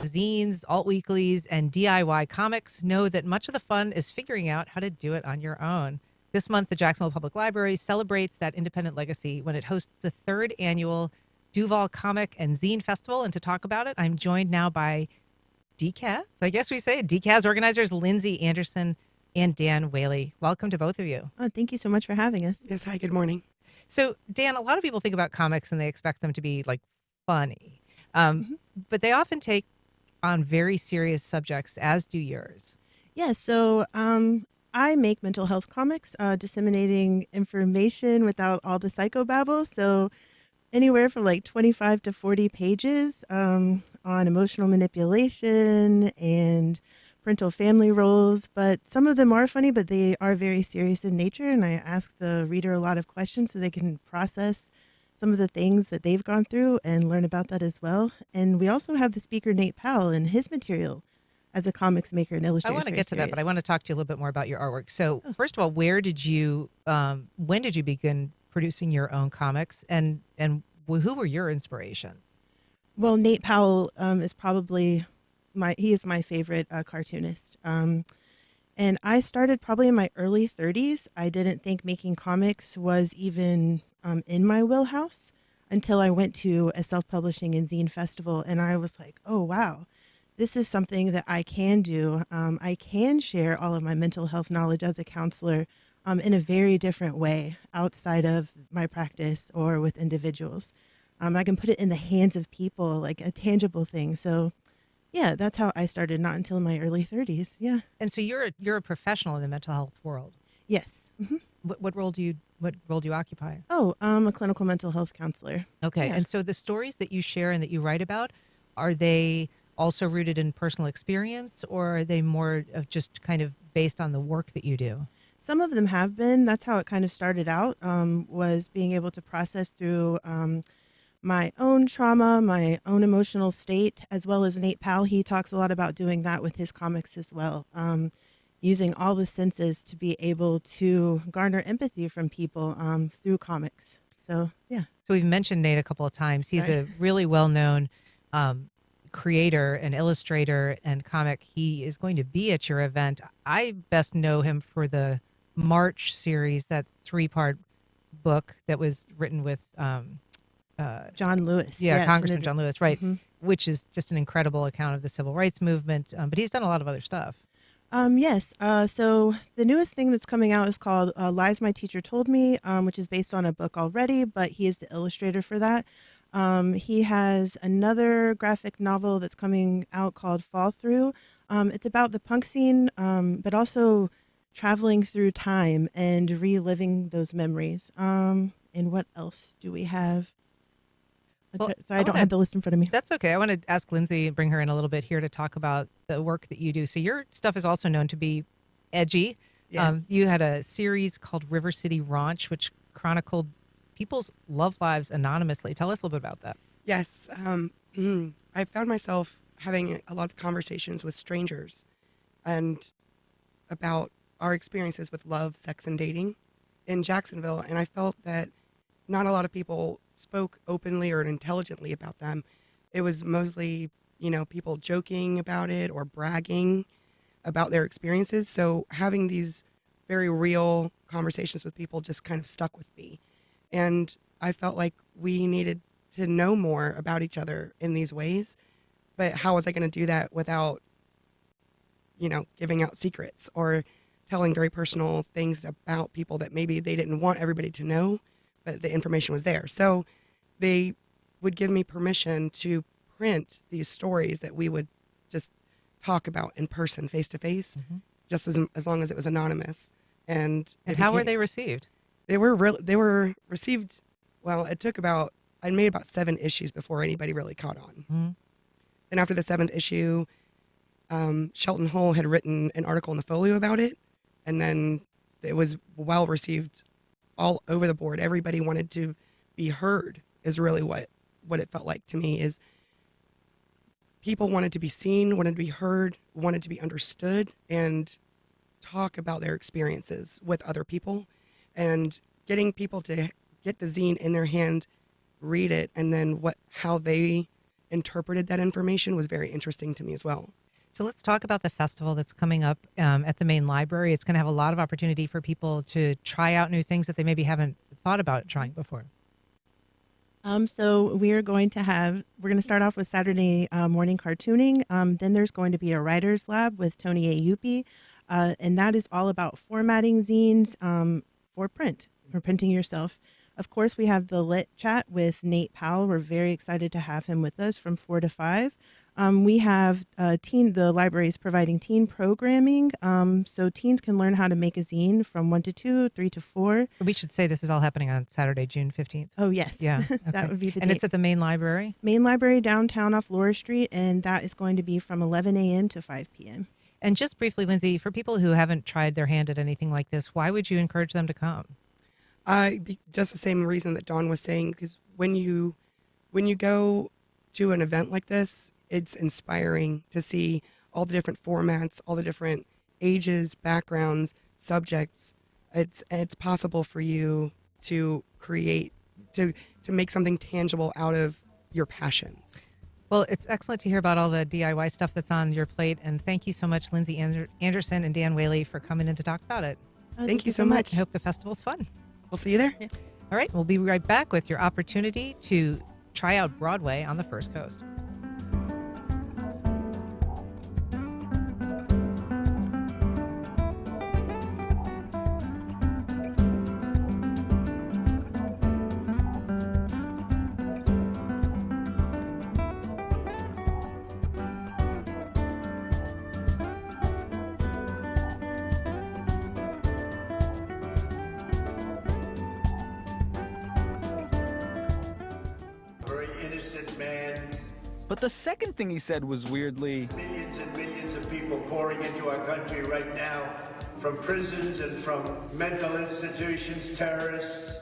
S4: Zines, alt weeklies, and DIY comics know that much of the fun is figuring out how to do it on your own. This month, the Jacksonville Public Library celebrates that independent legacy when it hosts the 3rd annual Duval Comic and Zine Festival. And to talk about it, I'm joined now by DCAS, I guess we say, DCAS organizers Lindsay Anderson and Dan Whaley. Welcome to both of you.
S18: Oh, thank you so much for having us.
S19: Yes, hi, good morning.
S4: So, Dan, a lot of people think about comics and they expect them to be like funny, but they often take on very serious subjects, as do yours.
S18: Yeah, so I make mental health comics, disseminating information without all the psychobabble. So anywhere from like 25 to 40 pages on emotional manipulation and parental family roles. But some of them are funny, but they are very serious in nature. And I ask the reader a lot of questions so they can process some of the things that they've gone through and learn about that as well. And we also have the speaker, Nate Powell, and his material as a comics maker and illustrator.
S4: I want to get to that, but I want to talk to you a little bit more about your artwork. So first of all, when did you begin producing your own comics, and who were your inspirations?
S18: Well, Nate Powell is probably he is my favorite cartoonist. And I started probably in my early 30s. I didn't think making comics was even in my wheelhouse until I went to a self-publishing and zine festival, and I was like, oh, wow. This is something that I can do. I can share all of my mental health knowledge as a counselor in a very different way outside of my practice or with individuals. I can put it in the hands of people, like a tangible thing. So, yeah, that's how I started, not until my early 30s. Yeah.
S4: And so you're a professional in the mental health world.
S18: Yes. Mm-hmm.
S4: What role do you occupy?
S18: Oh, I'm a clinical mental health counselor.
S4: Okay.
S18: Yeah.
S4: And so the stories that you share and that you write about, are they also rooted in personal experience, or are they more of just kind of based on the work that you do?
S18: Some of them have been. That's how it kind of started out, was being able to process through my own trauma, my own emotional state, as well as Nate Powell. He talks a lot about doing that with his comics as well, using all the senses to be able to garner empathy from people through comics. So, yeah.
S4: So we've mentioned Nate a couple of times. He's a really well-known creator and illustrator and comic. He is going to be at your event. I best know him for the March series, that 3-part book that was written with
S18: John Lewis.
S4: Yeah,
S18: yes,
S4: Congressman John Lewis, right,
S18: which
S4: is just an incredible account of the civil rights movement. But he's done a lot of other stuff.
S18: Yes. So the newest thing that's coming out is called Lies My Teacher Told Me, which is based on a book already, but he is the illustrator for that. He has another graphic novel that's coming out called Fall Through. It's about the punk scene, but also traveling through time and reliving those memories. And what else do we have?
S4: Sorry, I don't have the list in front of me.
S19: That's okay. I want to ask Lindsay and bring her in a little bit here to talk about the work that you do. So your stuff is also known to be edgy.
S20: Yes.
S19: You had a series called River City Ranch, which chronicled people's love lives anonymously. Tell us a little bit about that.
S20: Yes. I found myself having a lot of conversations with strangers and about our experiences with love, sex, and dating in Jacksonville. And I felt that not a lot of people spoke openly or intelligently about them. It was mostly, people joking about it or bragging about their experiences. So having these very real conversations with people just kind of stuck with me. And I felt like we needed to know more about each other in these ways. But how was I going to do that without, giving out secrets or telling very personal things about people that maybe they didn't want everybody to know, but the information was there. So they would give me permission to print these stories that we would just talk about in person, face to face, just as long as it was anonymous. And
S19: how were they received?
S20: They were received. Well, I made about 7 issues before anybody really caught on.
S19: Mm-hmm.
S20: Then after the 7th issue, Shelton Hull had written an article in the Folio about it, and then it was well received all over the board. Everybody wanted to be heard is really what it felt like to me. Is people wanted to be seen, wanted to be heard, wanted to be understood, and talk about their experiences with other people. And getting people to get the zine in their hand, read it, and then how they interpreted that information was very interesting to me as well.
S19: So let's talk about the festival that's coming up at the main library. It's going to have a lot of opportunity for people to try out new things that they maybe haven't thought about trying before.
S18: So we're going to start off with Saturday morning cartooning. Then there's going to be a writer's lab with Tony Ayupi. And that is all about formatting zines for print, for printing yourself. Of course, we have the Lit Chat with Nate Powell. We're very excited to have him with us from 4 to 5. We have the library is providing teen programming, so teens can learn how to make a zine from 1 to 2, 3 to 4.
S19: We should say this is all happening on Saturday, June 15th.
S18: Oh, yes.
S19: Yeah. Okay.
S18: That would be the
S19: And
S18: date.
S19: it's at the main library?
S18: Main library downtown off Laura Street, and that is going to be from 11 a.m. to 5 p.m.
S19: And just briefly, Lindsay, for people who haven't tried their hand at anything like this, why would you encourage them to come?
S20: Just the same reason that Dawn was saying, because when you go to an event like this, it's inspiring to see all the different formats, all the different ages, backgrounds, subjects. It's possible for you to create, to make something tangible out of your passions.
S19: Well, it's excellent to hear about all the DIY stuff that's on your plate. And thank you so much, Lindsay Anderson and Dan Whaley, for coming in to talk about it.
S20: Thank you so much.
S19: I hope the festival's fun.
S20: We'll see you there.
S19: Yeah. All right, we'll be right back with your opportunity to try out Broadway on the First Coast.
S21: But the second thing he said was weirdly...
S22: Millions and millions of people pouring into our country right now, from prisons and from mental institutions, terrorists.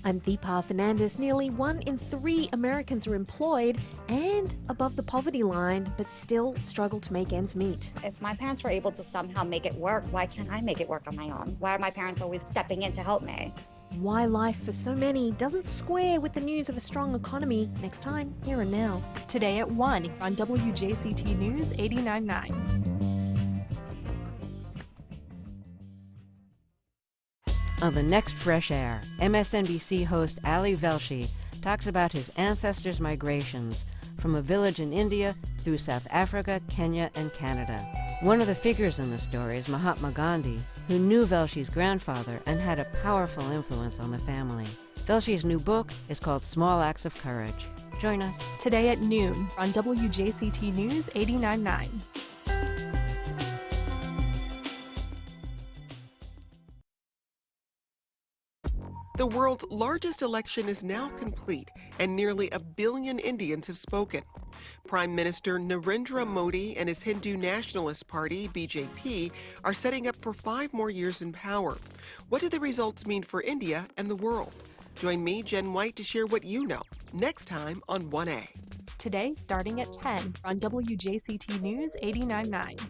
S23: I'm Deepa Fernandez. Nearly 1 in 3 Americans are employed and above the poverty line, but still struggle to make ends meet.
S24: If my parents were able to somehow make it work, why can't I make it work on my own? Why are my parents always stepping in to help me?
S23: Why life for so many doesn't square with the news of a strong economy. Next time, Here and Now.
S3: Today at 1 on WJCT News 89.9.
S25: On the next Fresh Air, MSNBC host Ali Velshi talks about his ancestors' migrations from a village in India through South Africa, Kenya, and Canada. One of the figures in the story is Mahatma Gandhi, who knew Velshi's grandfather and had a powerful influence on the family. Velshi's new book is called Small Acts of Courage. Join us
S3: today at noon on WJCT News 89.9.
S1: The world's largest election is now complete, and nearly 1 billion Indians have spoken. Prime Minister Narendra Modi and his Hindu Nationalist Party, BJP, are setting up for 5 more years in power. What do the results mean for India and the world? Join me, Jen White, to share what you know next time on 1A.
S3: Today, starting at 10 on WJCT News 89.9.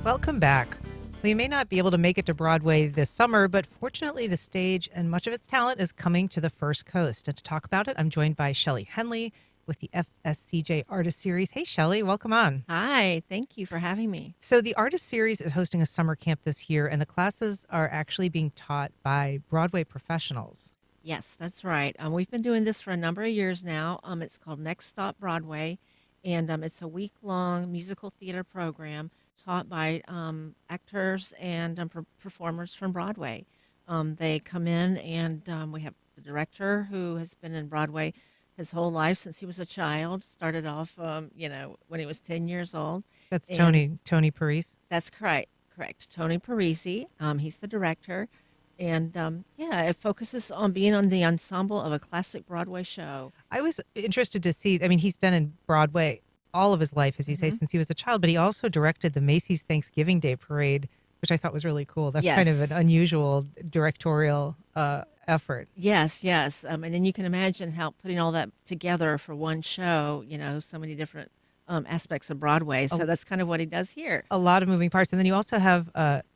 S19: Welcome back. We may not be able to make it to Broadway this summer, but fortunately the stage and much of its talent is coming to the First Coast. And to talk about it, I'm joined by Shelley Henley with the FSCJ Artist Series. Hey, Shelley, welcome on.
S2: Hi, thank you for having me.
S19: So the Artist Series is hosting a summer camp this year, and the classes are actually being taught by Broadway professionals.
S2: Yes, that's right. We've been doing this for a number of years now. It's called Next Stop Broadway, and it's a week-long musical theater program taught by actors and performers from Broadway. They come in, and we have the director who has been in Broadway his whole life since he was a child. Started off, when he was 10 years old.
S19: That's Tony Parisi.
S2: That's correct. Tony Parisi. He's the director. And it focuses on being on the ensemble of a classic Broadway show.
S19: I was interested to see, he's been in Broadway all of his life, as you say, since he was a child, but he also directed the Macy's Thanksgiving Day Parade, which I thought was really cool. That's kind of an unusual directorial effort.
S2: Yes. And then you can imagine how putting all that together for one show, so many different aspects of Broadway. So that's kind of what he does here.
S19: A lot of moving parts. And then you also have,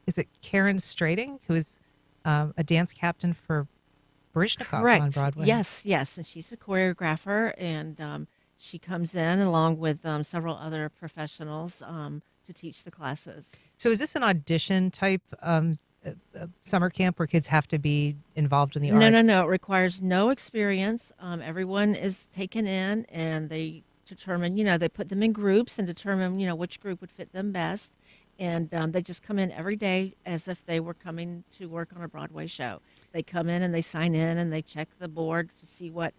S19: is it Karen Strating, who is a dance captain for Baryshnikov on Broadway?
S2: Yes. And she's a choreographer, and she comes in along with several other professionals to teach the classes.
S19: So is this an audition type summer camp where kids have to be involved in the arts?
S2: No. It requires no experience. Everyone is taken in, and they determine, they put them in groups and determine, which group would fit them best. And they just come in every day as if they were coming to work on a Broadway show. They come in and they sign in and they check the board to see what,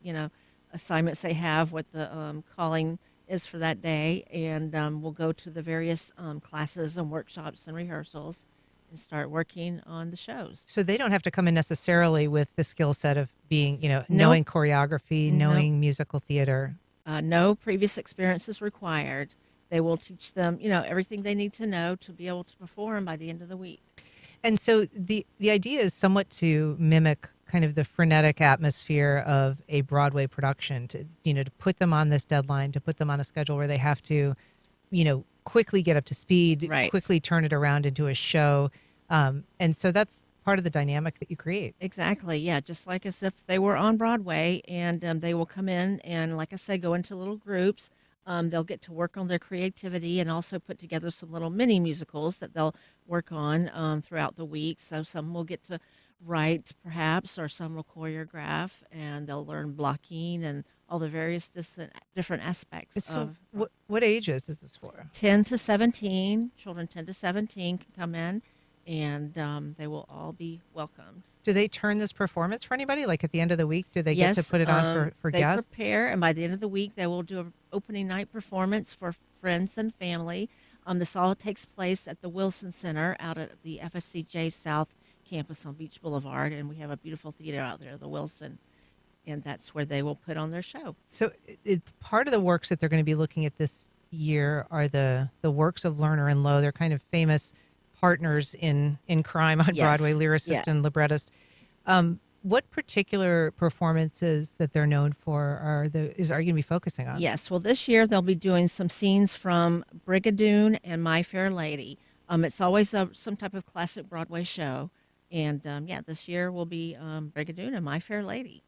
S2: assignments they have, what the calling is for that day, and we'll go to the various classes and workshops and rehearsals and start working on the shows.
S19: So they don't have to come in necessarily with the skill set of being, knowing choreography, knowing musical theater.
S2: No previous experience is required. They will teach them, everything they need to know to be able to perform by the end of the week.
S19: And so the idea is somewhat to mimic kind of the frenetic atmosphere of a Broadway production, to put them on this deadline, to put them on a schedule where they have to, quickly get up to speed, quickly turn it around into a show. And so that's part of the dynamic that you create.
S2: Exactly. Yeah. Just like as if they were on Broadway, and they will come in and, like I said, go into little groups. They'll get to work on their creativity and also put together some little mini musicals that they'll work on throughout the week. So some will get to write, perhaps, or some will choreograph, and they'll learn blocking and all the various different aspects.
S19: So what ages is this for?
S2: 10 to 17. Children 10 to 17 can come in, and they will all be welcomed.
S19: Do they turn this performance for anybody? Like at the end of the week, do they get to put it on for guests?
S2: They prepare, and by the end of the week, they will do an opening night performance for friends and family. This all takes place at the Wilson Center out at the FSCJ South campus on Beach Boulevard, and we have a beautiful theater out there, the Wilson, and that's where they will put on their show.
S19: So part of the works that they're going to be looking at this year are the works of Lerner and Loewe. They're kind of famous partners in crime on Broadway, lyricist and librettist. What particular performances that they're known for are you going to be focusing on?
S2: Yes, well, this year they'll be doing some scenes from Brigadoon and My Fair Lady. It's always some type of classic Broadway show, and this year will be Brigadoon and My Fair Lady.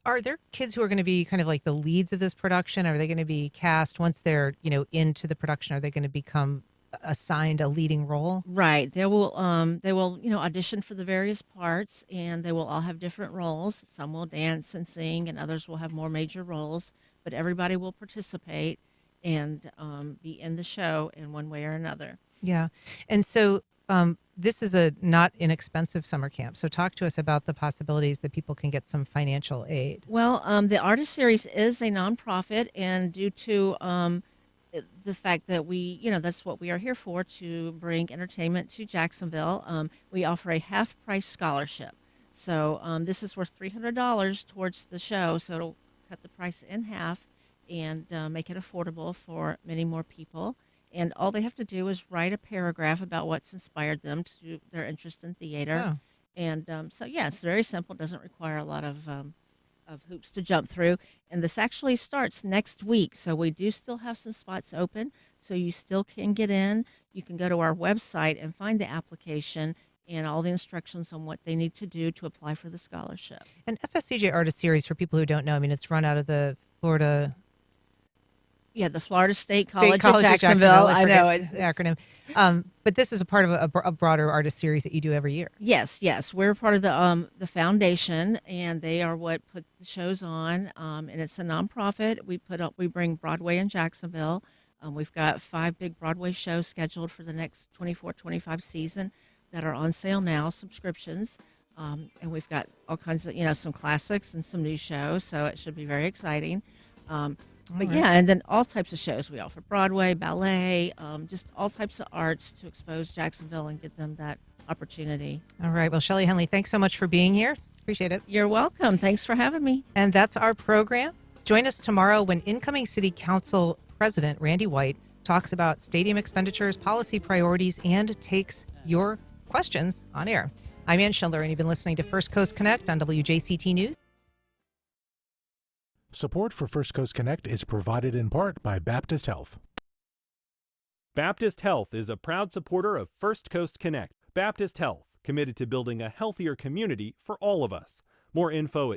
S19: Are there kids who are going to be kind of like the leads of this production? Are they going to be cast once they're into the production? Are they going to become assigned a leading role?
S2: Right. They will audition for the various parts, and they will all have different roles. Some will dance and sing, and others will have more major roles, but everybody will participate and be in the show in one way or another.
S19: Yeah. And so this is a not inexpensive summer camp. So talk to us about the possibilities that people can get some financial aid.
S2: Well, the Artist Series is a nonprofit, and due to the fact that that's what we are here for, to bring entertainment to Jacksonville, we offer a half-price scholarship. So this is worth $300 towards the show, so it'll cut the price in half and make it affordable for many more people. And all they have to do is write a paragraph about what's inspired them to their interest in theater.
S19: Oh.
S2: And so, yeah, it's very simple. Doesn't require a lot of hoops to jump through. And this actually starts next week. So we do still have some spots open. So you still can get in. You can go to our website and find the application and all the instructions on what they need to do to apply for the scholarship.
S19: And FSCJ Artist Series, for people who don't know, I mean, it's run out of the Florida...
S2: Yeah, the Florida State College
S19: of
S2: of Jacksonville. I know
S19: it's the acronym. But this is a part of a broader artist series that you do every year.
S2: Yes. We're part of the foundation, and they are what put the shows on. And it's a nonprofit. We bring Broadway in Jacksonville. We've got 5 big Broadway shows scheduled for the next 24-25 season that are on sale now, subscriptions. And we've got all kinds of, some classics and some new shows, so it should be very exciting. But yeah, and then all types of shows we offer: Broadway, ballet, just all types of arts to expose Jacksonville and give them that opportunity.
S19: All right. Well, Shelley Henley, thanks so much for being here. Appreciate it.
S2: You're welcome. Thanks for having me.
S19: And that's our program. Join us tomorrow when incoming City Council President Randy White talks about stadium expenditures, policy priorities, and takes your questions on air. I'm Ann Schindler, and you've been listening to First Coast Connect on WJCT News.
S13: Support for First Coast Connect is provided in part by Baptist Health.
S5: Baptist Health is a proud supporter of First Coast Connect. Baptist Health, committed to building a healthier community for all of us. More info at